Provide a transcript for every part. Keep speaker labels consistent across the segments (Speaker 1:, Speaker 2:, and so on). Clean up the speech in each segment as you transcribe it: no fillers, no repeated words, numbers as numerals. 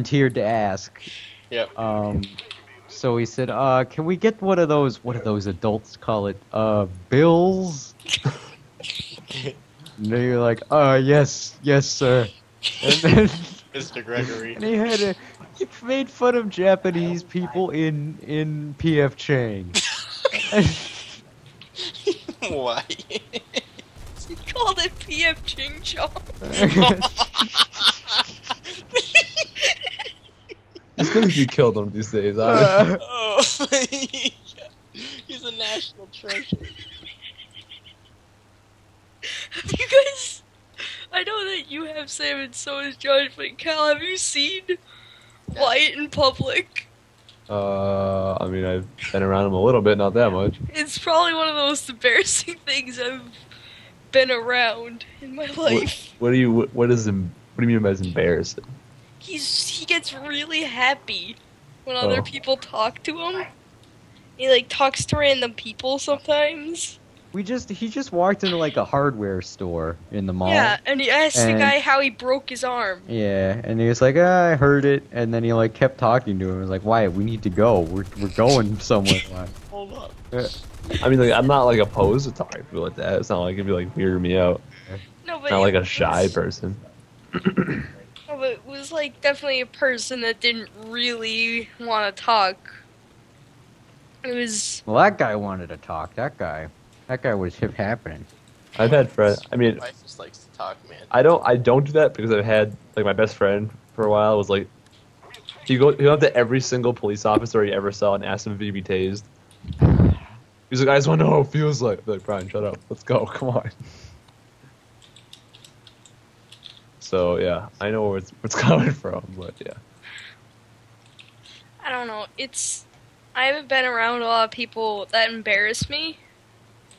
Speaker 1: volunteered to ask.
Speaker 2: Yep.
Speaker 1: So he said, can we get one of those, what do those adults call it, bills? And they're like, yes, sir. And then,
Speaker 2: Mr. Gregory.
Speaker 1: and he made fun of Japanese people in P.F. Chang.
Speaker 2: Why?
Speaker 3: He called it P.F. Ching Chong.
Speaker 4: It's gonna be killed one of these days.
Speaker 2: Oh, he's a national treasure.
Speaker 3: You guys, I know that you have Sam and so is Josh, but Cal, have you seen Wyatt in public?
Speaker 4: I mean, I've been around him a little bit, not that much.
Speaker 3: It's probably one of the most embarrassing things I've been around in my life.
Speaker 4: What do you mean by embarrassing?
Speaker 3: He gets really happy when other people talk to him. He like talks to random people sometimes.
Speaker 1: He just walked into like a hardware store in the mall.
Speaker 3: Yeah, and he asked the guy how he broke his arm.
Speaker 1: Yeah, and he was like, I heard it, and then he like kept talking to him. He was like, Wyatt, we need to go. We're going somewhere.
Speaker 2: Hold up.
Speaker 1: Yeah.
Speaker 4: I mean, like, I'm not like opposed to talking to people like that. It's not like it'd be like weirding me out.
Speaker 3: No, but
Speaker 4: Not like a shy person.
Speaker 3: No, but it was like definitely a person that didn't really want to talk. It was.
Speaker 1: Well, that guy wanted to talk. That guy was hip happening.
Speaker 4: I've had friends. I mean,
Speaker 2: My wife just likes to talk, man.
Speaker 4: I don't do that because I've had like my best friend for a while was like he went up to every single police officer he ever saw and asked him if he'd be tased. He's like, I just want to know how it feels like. I'm like, Brian, shut up. Let's go. Come on. So yeah, I know where it's coming from, but yeah.
Speaker 3: I don't know. I haven't been around a lot of people that embarrass me.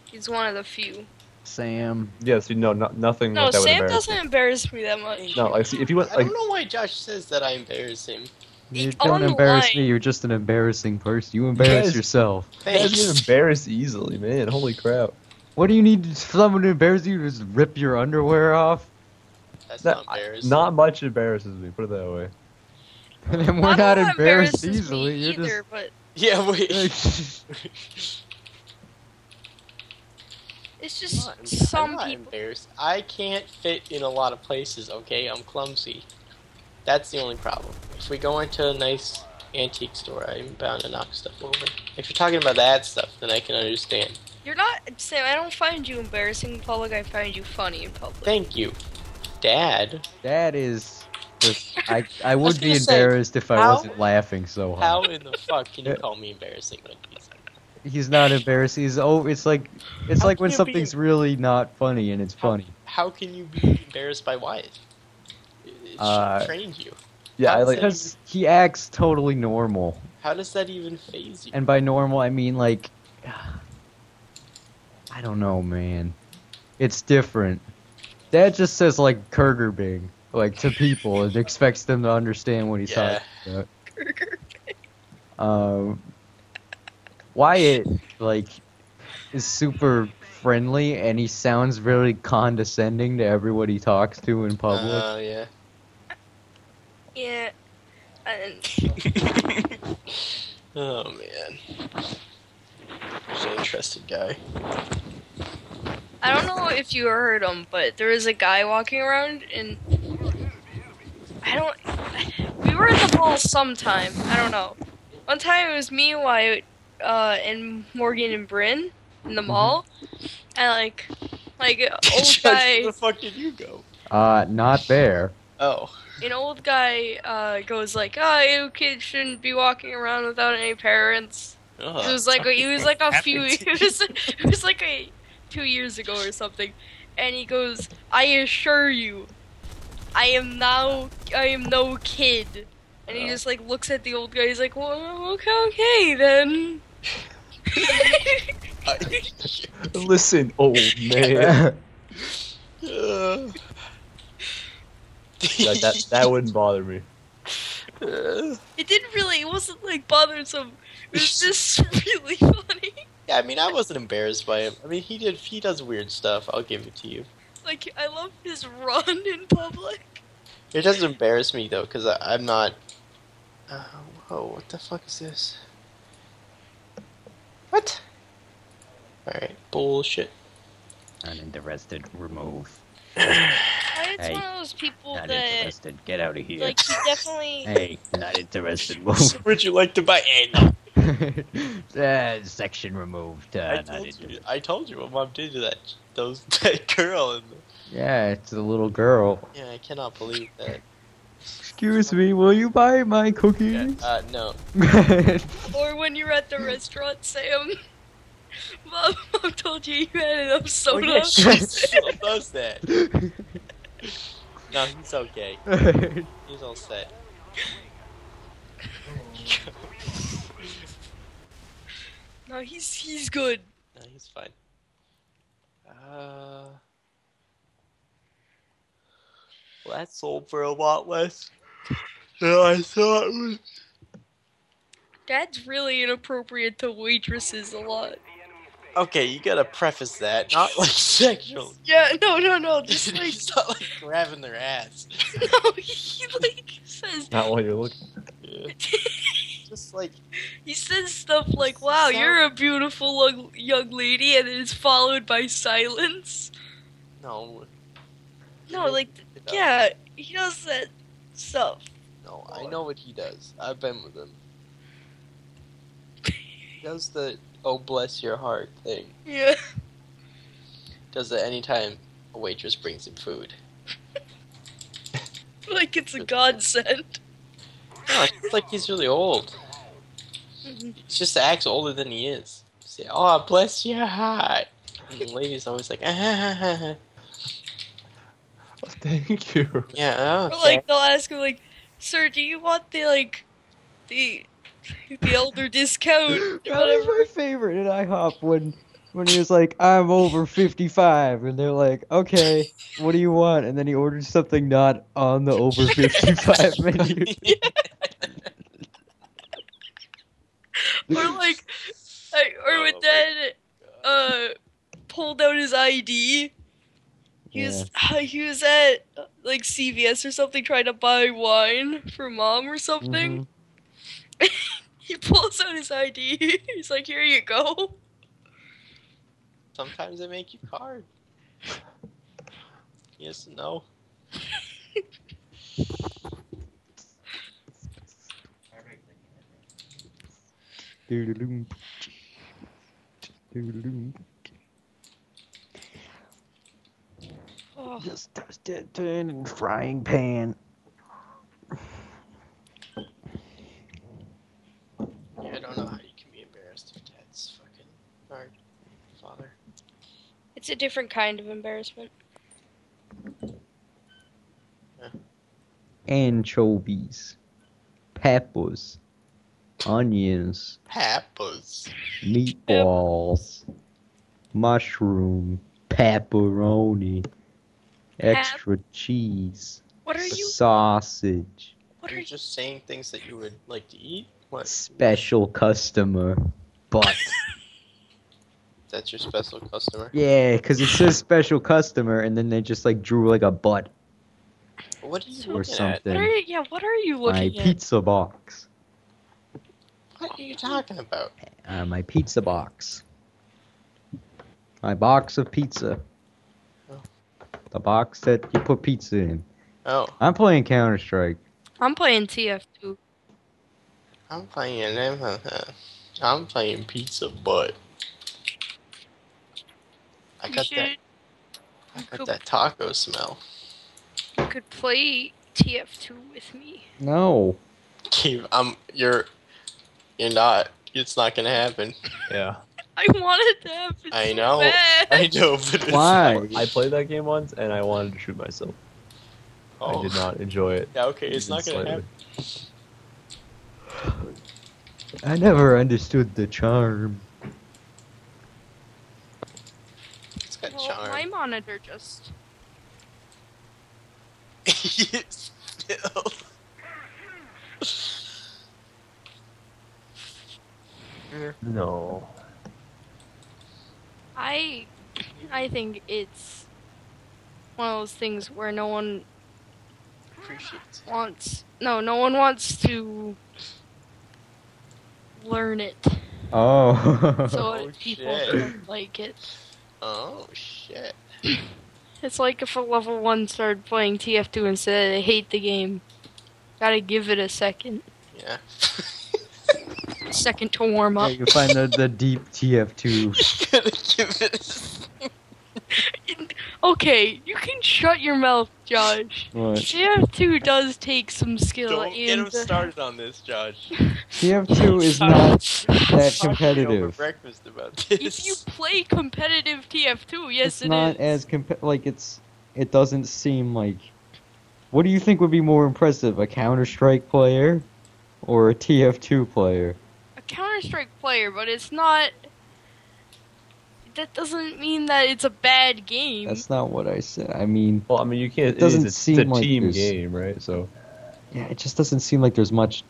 Speaker 3: He's one of the few.
Speaker 1: Sam.
Speaker 4: Yeah, see, nothing
Speaker 3: No,
Speaker 4: like that would
Speaker 3: Sam
Speaker 4: embarrass
Speaker 3: doesn't
Speaker 4: me.
Speaker 3: embarrass me that much.
Speaker 4: No, like, see, if you went
Speaker 2: I
Speaker 4: like,
Speaker 2: don't know why Josh says that I embarrass him.
Speaker 1: You
Speaker 3: On
Speaker 1: don't
Speaker 3: the
Speaker 1: embarrass
Speaker 3: line.
Speaker 1: me. You're just an embarrassing person. You embarrass
Speaker 4: Yes.
Speaker 1: yourself.
Speaker 4: you guys
Speaker 2: Thanks.
Speaker 4: get embarrassed easily, man. Holy crap.
Speaker 1: What do you need someone to embarrass you? To just rip your underwear off?
Speaker 2: That's not embarrassing.
Speaker 4: Not much embarrasses me. Put it that way.
Speaker 1: And we're not
Speaker 3: a lot
Speaker 1: embarrassed
Speaker 3: embarrasses
Speaker 1: easily.
Speaker 3: me
Speaker 1: You're
Speaker 3: either, but
Speaker 2: Yeah, wait.
Speaker 1: just.
Speaker 3: it's just
Speaker 2: I'm
Speaker 3: some
Speaker 2: not
Speaker 3: people.
Speaker 2: embarrassed. I can't fit in a lot of places, okay? I'm clumsy. That's the only problem. If we go into a nice antique store, I'm bound to knock stuff over. If you're talking about that stuff, then I can understand.
Speaker 3: You're not Sam. I don't find you embarrassing in public. I find you funny in public.
Speaker 2: Thank you, Dad.
Speaker 1: That is. Just, I
Speaker 2: was
Speaker 1: would be
Speaker 2: gonna say,
Speaker 1: embarrassed if I
Speaker 2: how-
Speaker 1: wasn't laughing so
Speaker 2: How
Speaker 1: hard.
Speaker 2: in the fuck can you call me embarrassing like this?
Speaker 1: He's not embarrassed. It's like
Speaker 2: How
Speaker 1: when
Speaker 2: can you be-
Speaker 1: something's really not funny and it's funny.
Speaker 2: How can you be embarrassed by Wyatt? It should train you.
Speaker 4: Yeah,
Speaker 2: How
Speaker 4: I
Speaker 2: does
Speaker 4: like.
Speaker 2: that
Speaker 1: Because he acts totally normal.
Speaker 2: How does that even phase you?
Speaker 1: And by normal, I mean, like, I don't know, man. It's different. Dad just says, like, Kurgerbing, like, to people and expects them to understand what he's
Speaker 2: Yeah.
Speaker 1: talking about. Wyatt, like, is super friendly, and he sounds really condescending to everyone he talks to in public.
Speaker 2: Oh, yeah.
Speaker 3: Yeah. And
Speaker 2: Oh, man. He's an interesting guy.
Speaker 3: I don't know if you heard him, but there was a guy walking around, and we were at the mall sometime. I don't know. One time it was me and Wyatt, and Morgan and Bryn in the mall, and like old
Speaker 2: Josh,
Speaker 3: guy.
Speaker 2: where the fuck did you go?
Speaker 1: Not there.
Speaker 2: Oh.
Speaker 3: An old guy goes like, "Oh, you kids shouldn't be walking around without any parents." It was like a few. It was like 2 years ago or something, and he goes, "I assure you, I am no kid." And he just like looks at the old guy. He's like, "Well, okay then."
Speaker 4: Listen, old man. that wouldn't bother me.
Speaker 3: It didn't really. It wasn't like bothersome. It was just really funny.
Speaker 2: Yeah, I mean, I wasn't embarrassed by him. I mean, he does weird stuff. I'll give it to you.
Speaker 3: Like I love his run in public.
Speaker 2: It doesn't embarrass me though, because I'm not Whoa, what the fuck is this? What? Alright, bullshit.
Speaker 1: Uninterested. Remove.
Speaker 3: It's
Speaker 1: Hey,
Speaker 3: one of those people
Speaker 1: Not
Speaker 3: that,
Speaker 1: interested. Get out of here.
Speaker 3: like, he definitely.
Speaker 1: Hey, not interested. Move.
Speaker 2: Would you like to buy? Hey, no.
Speaker 1: Section removed.
Speaker 2: I told you what mom did to that girl.
Speaker 1: Yeah, it's a little girl.
Speaker 2: Yeah, I cannot believe that.
Speaker 1: Excuse me, will you buy my cookies?
Speaker 2: No.
Speaker 3: Or when you're at the restaurant, Sam. Mom told you you had enough soda.
Speaker 2: Oh, yeah, she still does that. No, he's okay. He's all set.
Speaker 3: No, he's good.
Speaker 2: No, he's fine. Well, that sold for a lot less than I thought it would.
Speaker 3: Dad's really inappropriate to waitresses a lot.
Speaker 2: Okay, you gotta preface that, not like sexual.
Speaker 3: Yeah, no, just like
Speaker 2: He's not like grabbing their ass.
Speaker 3: no, he like says
Speaker 4: Not while you're looking.
Speaker 2: Yeah. Just like
Speaker 3: he says stuff like, "Wow, you're a beautiful young lady," and it's followed by silence.
Speaker 2: no.
Speaker 3: No, like yeah, he does that stuff.
Speaker 2: No, I know what he does. I've been with him. He does the "oh bless your heart" thing.
Speaker 3: Yeah.
Speaker 2: Does it anytime a waitress brings him food.
Speaker 3: Like it's a godsend.
Speaker 2: No, it's like he's really old. He just acts older than he is. Say, "Oh, bless your heart." And the lady's always like, ah.
Speaker 4: Thank you.
Speaker 2: Yeah,
Speaker 3: Or
Speaker 2: okay.
Speaker 3: like they'll ask him like, "Sir, do you want the elder discount?"
Speaker 1: That was my favorite in IHOP when he was like, I'm over 55, and they're like, okay, what do you want? And then he orders something not on the over 55 menu.
Speaker 3: Or like, or when Dad pulled out his ID. He was at like CVS or something trying to buy wine for Mom or something. He pulls out his ID. He's like, "Here you go."
Speaker 2: Sometimes they make you card. Yes and no.
Speaker 1: Doodle-doom. Doodle-doom.
Speaker 3: Oh,
Speaker 1: Just toast it in a frying pan.
Speaker 2: Yeah, I don't know how you can be embarrassed if Dad's fucking our father.
Speaker 3: it's a different kind of embarrassment.
Speaker 1: Anchovies, peppers, onions,
Speaker 2: Papas.
Speaker 1: meatballs, mushroom, pepperoni, extra cheese,
Speaker 3: What are you?
Speaker 1: sausage,
Speaker 3: What
Speaker 2: Are
Speaker 3: are
Speaker 2: you
Speaker 3: you?
Speaker 2: just saying things that you would like to eat? What?
Speaker 1: special customer, butt.
Speaker 2: That's your special customer?
Speaker 1: Yeah, because it says special customer, and then they just like drew like a butt
Speaker 2: What are you
Speaker 1: or
Speaker 2: looking at?
Speaker 3: What
Speaker 1: something.
Speaker 3: are you? Yeah, what are you
Speaker 1: My
Speaker 3: looking at?
Speaker 1: pizza box.
Speaker 2: What are you talking about?
Speaker 1: My pizza box. My box of pizza.
Speaker 2: Oh.
Speaker 1: The box that you put pizza in.
Speaker 2: Oh,
Speaker 1: I'm playing Counter-Strike.
Speaker 3: I'm playing TF2.
Speaker 2: I'm playing I'm playing pizza butt. I
Speaker 3: You
Speaker 2: got
Speaker 3: should.
Speaker 2: that. I got that taco smell.
Speaker 3: You could play TF2 with me.
Speaker 1: No.
Speaker 2: Keith, you're not. It's not gonna happen.
Speaker 4: Yeah.
Speaker 3: I wanted to happen.
Speaker 2: I
Speaker 3: so
Speaker 2: know.
Speaker 3: bad.
Speaker 2: I know, but it's
Speaker 1: Why?
Speaker 4: I played that game once and I wanted to shoot myself.
Speaker 2: Oh.
Speaker 4: I did not enjoy it.
Speaker 2: Yeah, okay, it's
Speaker 4: even
Speaker 2: not gonna
Speaker 4: slightly.
Speaker 2: happen.
Speaker 1: I never understood the charm.
Speaker 2: It's got
Speaker 3: Well,
Speaker 2: charm.
Speaker 3: my monitor just.
Speaker 2: Still.
Speaker 4: No.
Speaker 3: I think it's one of those things where no one
Speaker 2: Appreciates.
Speaker 3: wants no one wants to learn it.
Speaker 1: Oh.
Speaker 3: So people don't like it.
Speaker 2: Oh shit.
Speaker 3: It's like if a level 1 started playing TF2 instead, they hate the game. Gotta give it a second.
Speaker 2: Yeah.
Speaker 3: Second to warm
Speaker 1: Yeah,
Speaker 3: up.
Speaker 1: you find the deep TF2.
Speaker 2: Gotta give it.
Speaker 3: Okay, you can shut your mouth, Josh.
Speaker 1: What?
Speaker 3: TF2 does take some skill.
Speaker 2: Don't get him started on this, Josh.
Speaker 1: TF2 is not that
Speaker 2: Over
Speaker 1: competitive.
Speaker 2: breakfast about this.
Speaker 3: If you play competitive TF2, yes,
Speaker 1: It's not as it doesn't seem like. What do you think would be more impressive, a Counter-Strike player or a TF2 player?
Speaker 3: A Counter-Strike player, but it's not. That doesn't mean that it's a bad game.
Speaker 1: That's not what I said. I mean,
Speaker 4: Well, I mean, you can't.
Speaker 1: It doesn't
Speaker 4: it's
Speaker 1: seem
Speaker 4: a
Speaker 1: like
Speaker 4: team
Speaker 1: there's-
Speaker 4: game, right? So
Speaker 1: yeah, it just doesn't seem like there's much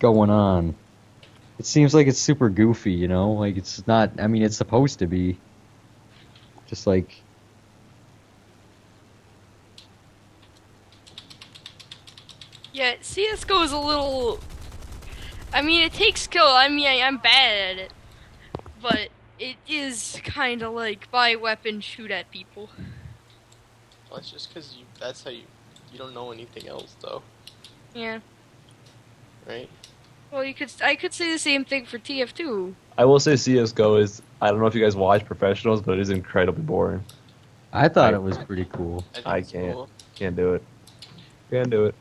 Speaker 1: going on. It seems like it's super goofy, you know? Like, it's not. I mean, it's supposed to be. Just like.
Speaker 3: Yeah, CS:GO is a little. I mean, it takes skill. I mean, I'm bad at it, but it is kind of like buy weapon, shoot at people.
Speaker 2: Well, it's just because that's how you don't know anything else, though,
Speaker 3: Yeah.
Speaker 2: right?
Speaker 3: Well, I could say the same thing for TF2.
Speaker 4: I will say CS:GO is. I don't know if you guys watch professionals, but it is incredibly boring.
Speaker 1: I thought it was pretty cool.
Speaker 2: think
Speaker 4: I
Speaker 2: it's
Speaker 4: can't.
Speaker 2: cool.
Speaker 4: Can't do it. Can't do it.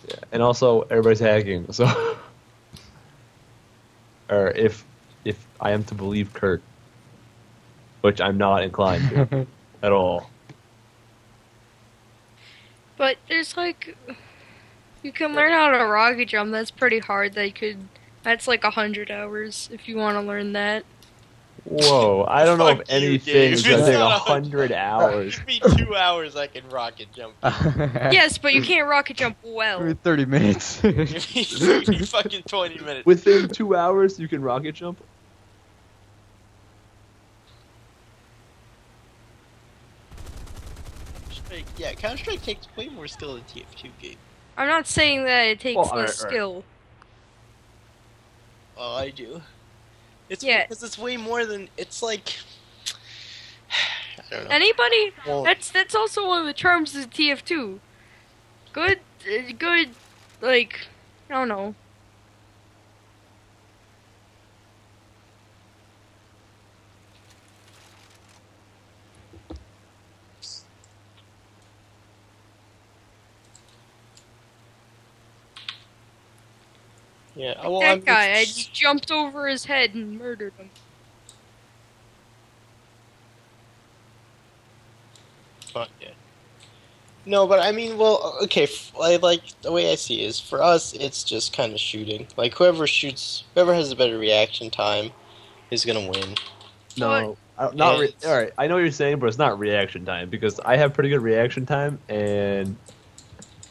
Speaker 4: Yeah, and also everybody's hacking. So, or if I am to believe Kirk, which I'm not inclined to at all.
Speaker 3: But there's you can learn how to rocket jump. That's pretty hard. That's like 100 hours if you want to learn that.
Speaker 4: Whoa! I don't know if
Speaker 2: Fuck you,
Speaker 4: anything
Speaker 2: Dave.
Speaker 4: is gonna
Speaker 2: It's
Speaker 4: take
Speaker 2: not
Speaker 4: 100 hours.
Speaker 2: Give me 2 hours, I can rocket jump.
Speaker 3: Yes, but you can't rocket jump well.
Speaker 1: 30 minutes.
Speaker 2: Give me fucking 20 minutes.
Speaker 4: Within 2 hours, you can rocket jump.
Speaker 2: Yeah, Counter-Strike takes way more skill than TF2 game.
Speaker 3: I'm not saying that it takes
Speaker 4: Well,
Speaker 3: less
Speaker 4: alright.
Speaker 3: skill.
Speaker 2: Oh, I do. It's
Speaker 3: Yeah.
Speaker 2: because it's way more than it's like. I don't know.
Speaker 3: Anybody?
Speaker 2: Well-
Speaker 3: That's also one of the charms of TF2. Good, like, I don't know.
Speaker 2: Yeah. Well,
Speaker 3: That guy, I just jumped over his head and murdered him.
Speaker 2: Fuck yeah. No, but I mean, well, okay. Like the way I see it is, for us, it's just kind of shooting. Like whoever has a better reaction time, is gonna win.
Speaker 4: No, not
Speaker 2: Yeah,
Speaker 4: all right. I know what you're saying, but it's not reaction time because I have pretty good reaction time, and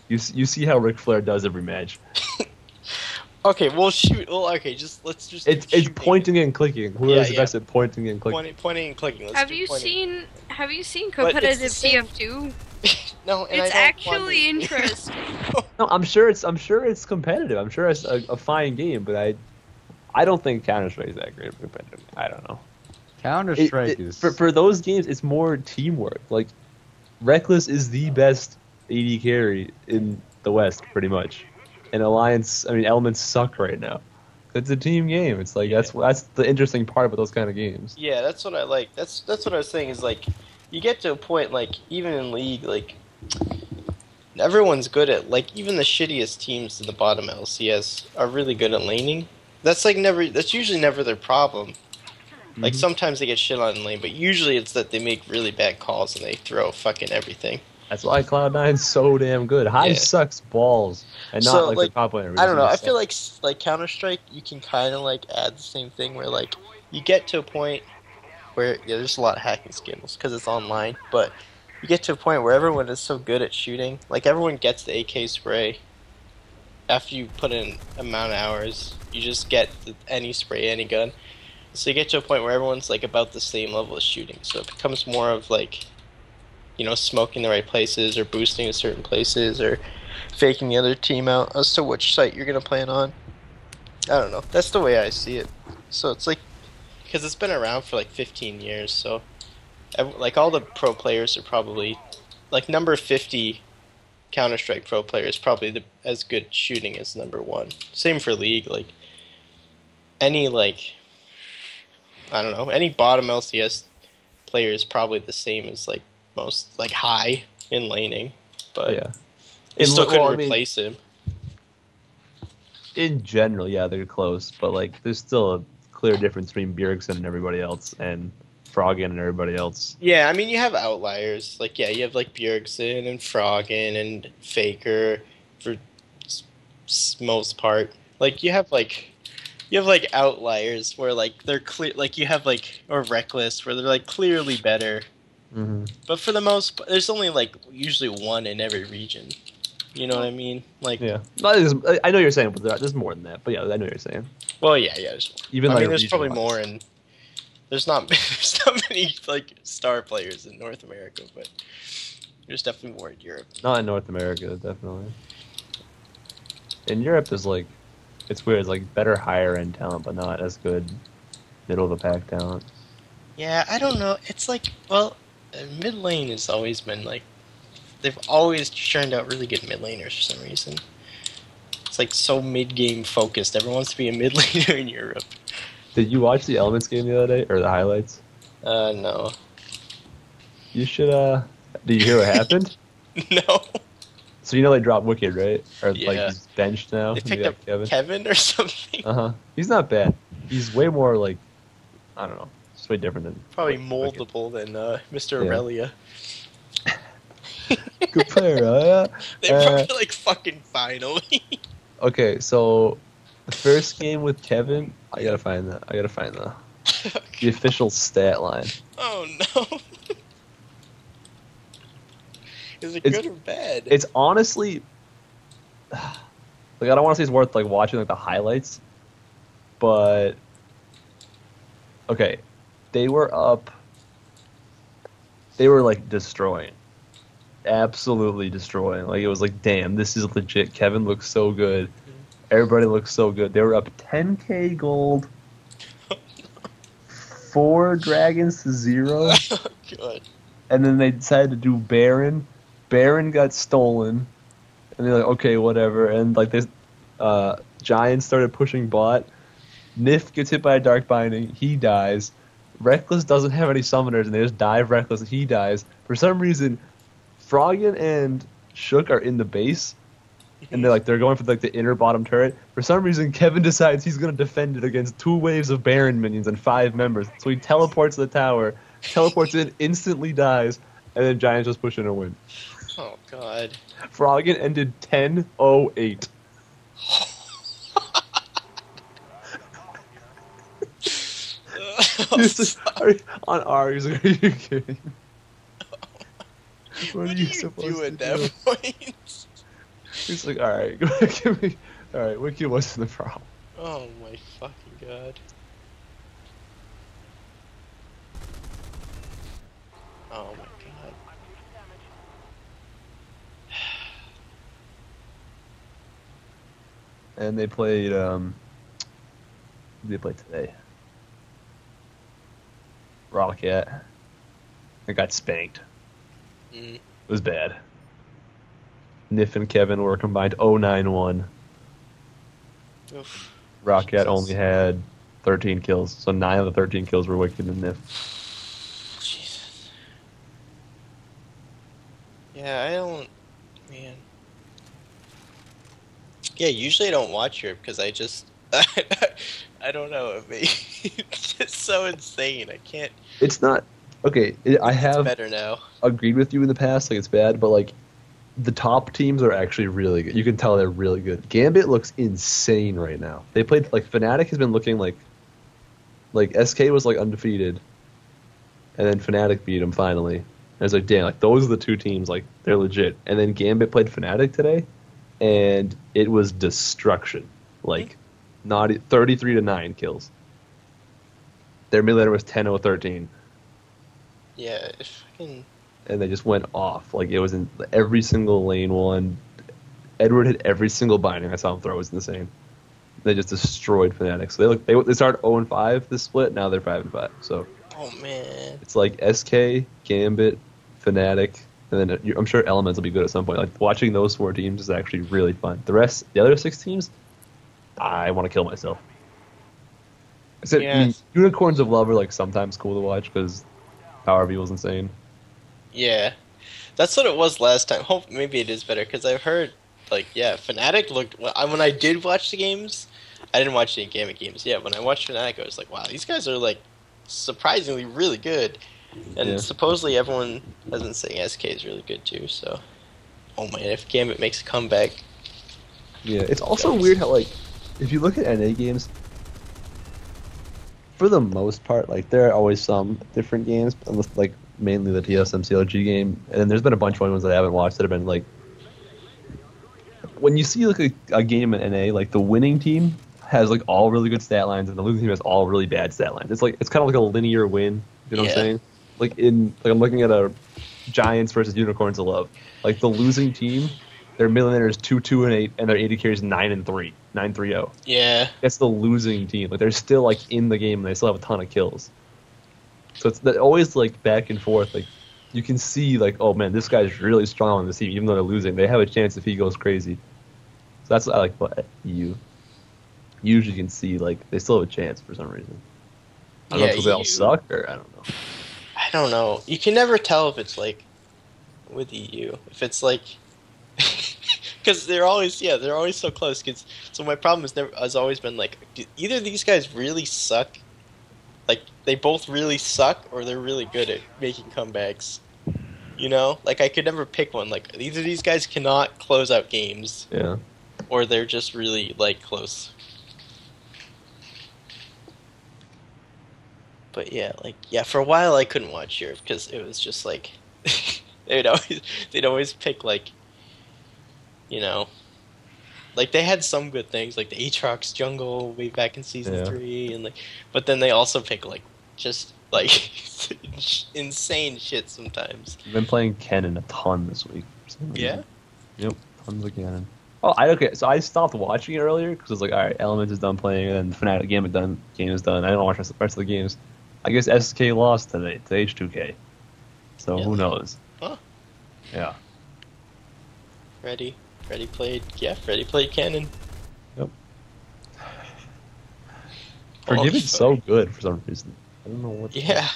Speaker 4: you see how Ric Flair does every match.
Speaker 2: Okay, well shoot. Well, okay, let's just.
Speaker 4: It's
Speaker 2: shooting.
Speaker 4: pointing and clicking. Who is the
Speaker 2: Yeah.
Speaker 4: best at pointing and clicking?
Speaker 2: Pointing and clicking. Let's
Speaker 3: Have
Speaker 2: do
Speaker 3: you
Speaker 2: pointing.
Speaker 3: seen
Speaker 2: But it's
Speaker 3: competitive
Speaker 2: the same-
Speaker 3: TF2?
Speaker 2: No, and
Speaker 3: It's
Speaker 2: I don't want
Speaker 3: actually
Speaker 2: to-
Speaker 3: interesting.
Speaker 4: No, I'm sure it's competitive. I'm sure it's a fine game, but I don't think Counter Strike is that great of competitive. I don't know.
Speaker 1: Counter-Strike is...
Speaker 4: For those games, it's more teamwork. Like Reckless is the best AD carry in the West, pretty much. And Alliance, I mean, Elements suck right now. It's a team game. It's like that's the interesting part about those kind of games.
Speaker 2: Yeah, that's what I like. That's what I was saying is like, you get to a point like even in League like, everyone's good at like even the shittiest teams in the bottom LCS are really good at laning. That's usually never their problem. Like sometimes they get shit on in lane, but usually it's that they make really bad calls and they throw fucking everything.
Speaker 4: That's why Cloud9's so damn good. Hive
Speaker 2: Yeah.
Speaker 4: sucks balls, and not
Speaker 2: So,
Speaker 4: like
Speaker 2: like,
Speaker 4: the top laner.
Speaker 2: I don't know. I
Speaker 4: Sucks.
Speaker 2: feel like Counter Strike, you can kind of like add the same thing where like you get to a point where there's a lot of hacking skills because it's online, but you get to a point where everyone is so good at shooting, like everyone gets the AK spray. After you put in amount of hours, you just get any spray, any gun. So you get to a point where everyone's like about the same level of shooting. So it becomes more of like smoking the right places or boosting at certain places or faking the other team out as to which site you're gonna plan on. I don't know. That's the way I see it. So it's like, because it's been around for like 15 years, so like all the pro players are probably like number 50 Counter-Strike pro player is probably as good shooting as number 1. Same for League. Like any I don't know, any bottom LCS player is probably the same as like most like high in laning, but
Speaker 4: Yeah.
Speaker 2: you still couldn't
Speaker 4: I mean,
Speaker 2: replace him.
Speaker 4: in general, yeah, they're close, but like there's still a clear difference between Bjergsen and everybody else, and Froggen and everybody else.
Speaker 2: Yeah, I mean you have outliers. Like you have like Bjergsen and Froggen and Faker for most part. Like you have like outliers where like they're clear. Like you have like or Reckless where they're like clearly better.
Speaker 4: Mm-hmm.
Speaker 2: But for the most, there's only like usually one in every region. You know what I mean? Like,
Speaker 4: Yeah, no, I know what you're saying, but there's more than that. But yeah, I know what you're saying.
Speaker 2: well, yeah. There's more.
Speaker 4: Even
Speaker 2: I
Speaker 4: like
Speaker 2: mean, there's probably
Speaker 4: region-wise.
Speaker 2: more, and there's not there's not many like star players in North America, but there's definitely more in Europe.
Speaker 4: Not in North America, definitely. In Europe, there's like, it's weird. It's like better higher end talent, but not as good middle of the pack talent.
Speaker 2: Yeah, I don't know. It's like, well, mid lane has always been like, they've always churned out really good mid laners for some reason. It's like so mid game focused. Everyone wants to be a mid laner in Europe.
Speaker 4: Did you watch the Elements game the other day, or the highlights?
Speaker 2: No.
Speaker 4: You should. Did you hear what happened?
Speaker 2: No.
Speaker 4: So they dropped Wicked, right? Or like
Speaker 2: Yeah.
Speaker 4: he's benched now.
Speaker 2: They picked
Speaker 4: got
Speaker 2: up Kevin or something.
Speaker 4: He's not bad. He's way more like, I don't know. It's way different than
Speaker 2: Probably
Speaker 4: Wicked.
Speaker 2: moldable than Mr.
Speaker 4: Yeah.
Speaker 2: Aurelia.
Speaker 4: Good player, huh?
Speaker 2: They probably like fucking finally.
Speaker 4: Okay, so the first game with Kevin, I gotta find the official stat line.
Speaker 2: Oh no. Is it
Speaker 4: It's-
Speaker 2: good or bad?
Speaker 4: It's honestly, like I don't want to say it's worth like watching like the highlights, but okay, they were up. They were like destroying, absolutely destroying. Like it was like, damn, this is legit. Kevin looks so good. Everybody looks so good. They were up 10k gold, 4 dragons to 0,
Speaker 2: Good.
Speaker 4: and then they decided to do Baron. Baron got stolen, and they're like, okay, whatever. And like this, Giants started pushing bot. Nif gets hit by a Dark Binding. He dies. Reckless doesn't have any summoners, and they just dive Reckless, and he dies. For some reason, Froggen and Shook are in the base, and they're going for like the inner bottom turret. For some reason, Kevin decides he's gonna defend it against 2 waves of Baron minions and 5 members. So he teleports to the tower, teleports in, instantly dies, and then Giants just push in a win.
Speaker 2: Oh god.
Speaker 4: Froggen ended 10-08. On R, he's like, are you kidding?
Speaker 2: What
Speaker 4: are
Speaker 2: do
Speaker 4: you
Speaker 2: you
Speaker 4: supposed
Speaker 2: do
Speaker 4: to
Speaker 2: at that
Speaker 4: do?
Speaker 2: point?
Speaker 4: He's like, alright, go ahead, give me. Alright, Wiki wasn't the problem.
Speaker 2: Oh my fucking god. Oh my god.
Speaker 4: And they played, who did they play today? Rocket. They got spanked.
Speaker 2: Mm.
Speaker 4: It was bad. Nif and Kevin were combined 0-9-1.
Speaker 2: Oof.
Speaker 4: Rocket
Speaker 2: Jesus.
Speaker 4: only had 13 kills, so 9 of the 13 kills were Wicked and Nif.
Speaker 2: Jesus. Yeah, I don't. Man. Yeah, usually I don't watch Europe because I just. I don't know. It's just so insane. I can't.
Speaker 4: It's not okay. I
Speaker 2: It's
Speaker 4: have
Speaker 2: better now.
Speaker 4: agreed with you in the past, like it's bad, but like the top teams are actually really good. You can tell they're really good. Gambit looks insane right now. They played like Fnatic has been looking like SK was like undefeated, and then Fnatic beat them finally. And it's like, damn, like those are the 2 teams, like they're legit. And then Gambit played Fnatic today, and it was destruction. Like not 33-9 kills. Their mid laner was 10-0-13.
Speaker 2: Yeah, if fucking
Speaker 4: and they just went off. Like, it was in every single lane one. Edward hit every single binding I saw him throw. It was insane. They just destroyed Fnatic. So they started 0-5 this split. Now they're 5-5. So
Speaker 2: Oh man.
Speaker 4: it's like SK, Gambit, Fnatic, and then I'm sure Elements will be good at some point. Like, watching those 4 teams is actually really fun. The other 6 teams, I want to kill myself. I mean, Unicorns of Love are like sometimes cool to watch because Power of Evil is insane.
Speaker 2: Yeah, that's what it was last time. Hope maybe it is better because I've heard Fnatic looked. When I did watch the games, I didn't watch any Gambit games. Yeah, when I watched Fnatic, I was like, wow, these guys are like surprisingly really good. And supposedly everyone has been saying SK is really good too. So, oh man, if Gambit makes a comeback.
Speaker 4: Yeah, it's also weird how, like, if you look at NA games, for the most part, like, there are always some different games, like mainly the TSM CLG game, and then there's been a bunch of ones that I haven't watched that have been like, when you see like a game in NA, like the winning team has like all really good stat lines and the losing team has all really bad stat lines. It's like, it's kind of like a linear win. You know what I'm saying? Like I'm looking at a Giants versus Unicorns of Love. Like, the losing team, their middle laner is 2-2-8, and their AD carry is 9-3, 9-3-0.
Speaker 2: Yeah.
Speaker 4: That's the losing team. Like, they're still like in the game and they still have a ton of kills. So it's always like back and forth. Like, you can see like, oh man, this guy's really strong on this team, even though they're losing. They have a chance if he goes crazy. So that's what I like. But you usually can see like they still have a chance for some reason. I don't know if they all suck or I don't know.
Speaker 2: I don't know. You can never tell if it's like with EU. If it's like because they're always so close. So my problem has always been like, either these guys really suck, like they both really suck, or they're really good at making comebacks. You know, like I could never pick one. Like, either these guys cannot close out games, or they're just really like close. But for a while I couldn't watch Europe because it was just like they'd always pick like, you know, like they had some good things like the Aatrox jungle way back in season 3, and like, but then they also pick like just like insane shit sometimes.
Speaker 4: I've been playing Kennen a ton this week.
Speaker 2: Yeah.
Speaker 4: Yep, tons of Kennen. Oh, so I stopped watching it earlier because I was like, all right, Elements is done playing, and then Fnatic game is done. I don't watch the rest of the games. I guess SK lost today to H2K, so who knows?
Speaker 2: Huh?
Speaker 4: Yeah.
Speaker 2: Freddy played Kennen.
Speaker 4: Yep. Forgiven's so good for some reason. I don't know what.
Speaker 2: Yeah.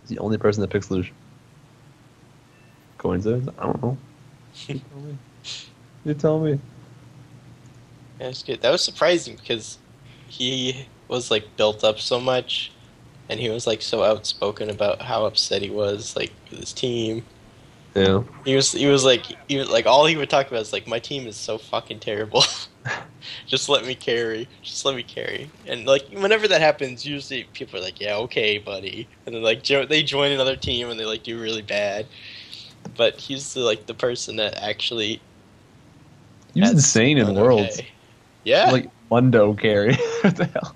Speaker 4: He's the only person that picks Lucian. Coincidence? I don't know. You tell me.
Speaker 2: Yeah, it's good. That was surprising because he was like built up so much, and he was like so outspoken about how upset he was like with his team.
Speaker 4: Yeah.
Speaker 2: He was like all he would talk about is like, my team is so fucking terrible. Just let me carry. And like whenever that happens, usually people are like, yeah, okay, buddy. And then like they join another team and they like do really bad. But he's the person that actually.
Speaker 4: He was insane in Worlds.
Speaker 2: Okay. Yeah.
Speaker 4: Like Mundo carry. What the hell?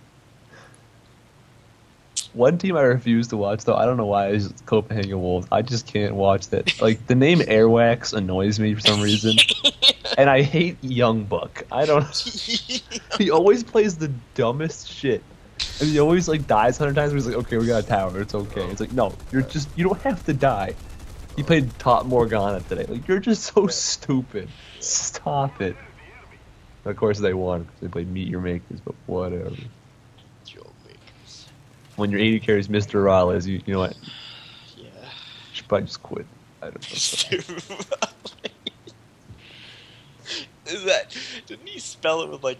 Speaker 4: One team I refuse to watch, though, I don't know why, is Copenhagen Wolves. I just can't watch that. Like, the name Airwax annoys me for some reason. And I hate Young Buck. I don't. He always plays the dumbest shit. And he always, like, dies 100 times, but he's like, okay, we got a tower, it's okay. It's like, no, you don't have to die. He played Top Morgana today. Like, you're just so stupid. Stop it. Of course they won, because they played Meet Your Makers, but whatever. When your 80 carries Mr. Raleigh, you know what?
Speaker 2: Yeah.
Speaker 4: You should probably just quit. I don't know.
Speaker 2: Didn't he spell it with like,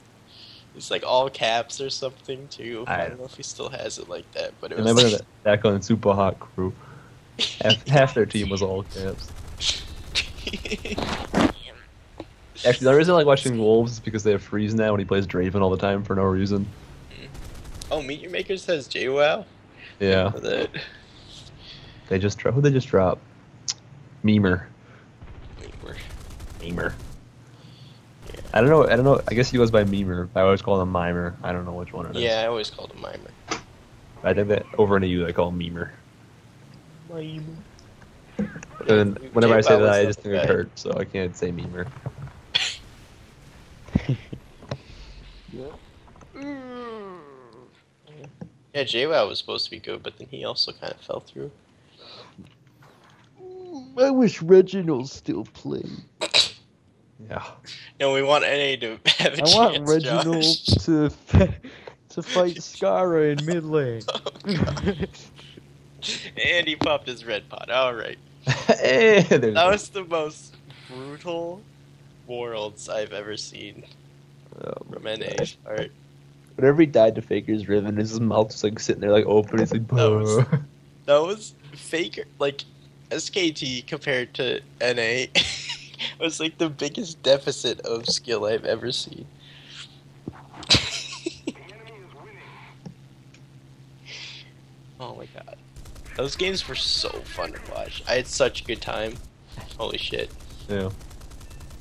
Speaker 2: it's like all caps or something too? I don't know if he still has it like that, but it was like...
Speaker 4: Back on Super Hot Crew. Half their team was all caps. Actually, the reason I like watching Wolves is because they have Freeze now and he plays Draven all the time for no reason.
Speaker 2: Oh, Meet Your Makers has JWoww?
Speaker 4: Yeah. Who'd they just drop? Memer. Yeah. I don't know. I guess he goes by Memer. I always call him Mimer. I don't know which one it is.
Speaker 2: Yeah, I always called him Mimer.
Speaker 4: I think that over in EU they call him Memer.
Speaker 2: Mimer.
Speaker 4: And whenever I say
Speaker 2: J-Wow
Speaker 4: that, I
Speaker 2: was
Speaker 4: just
Speaker 2: not
Speaker 4: think it
Speaker 2: bad.
Speaker 4: hurt, so I can't say memer.
Speaker 2: Yeah, J-Wow was supposed to be good, but then he also kind of fell through.
Speaker 1: I wish Reginald still played.
Speaker 4: Yeah.
Speaker 2: No, we want NA to have a
Speaker 1: I
Speaker 2: chance,
Speaker 1: want Reginald
Speaker 2: Josh.
Speaker 1: to to fight Skara in mid lane.
Speaker 2: And he popped his red pot. Alright.
Speaker 4: And there's
Speaker 2: That was the most brutal worlds I've ever seen from NA's part.
Speaker 4: Whenever he died to Faker's Riven, his mouth was like sitting there like open. He's like,
Speaker 2: That was Faker, like SKT compared to NA was like the biggest deficit of skill I've ever seen. Oh my god. Those games were so fun to watch. I had such a good time. Holy shit.
Speaker 4: Yeah.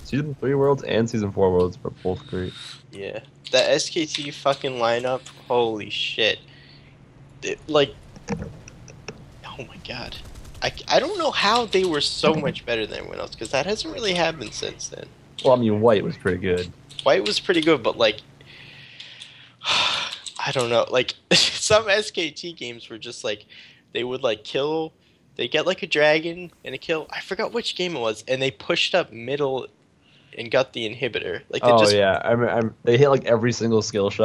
Speaker 4: Season 3 worlds and Season 4 worlds were both great.
Speaker 2: Yeah. That SKT fucking lineup, holy shit. Like, oh my god. I don't know how they were so much better than everyone else, because that hasn't really happened since then.
Speaker 4: Well, I mean, White was pretty good.
Speaker 2: White was pretty good, but like, I don't know. Like, some SKT games were just like, they would like kill, they get like a dragon and a kill. I forgot which game it was, and they pushed up middle and got the inhibitor. Like, they
Speaker 4: Oh
Speaker 2: just
Speaker 4: yeah, they hit like every single skill shot.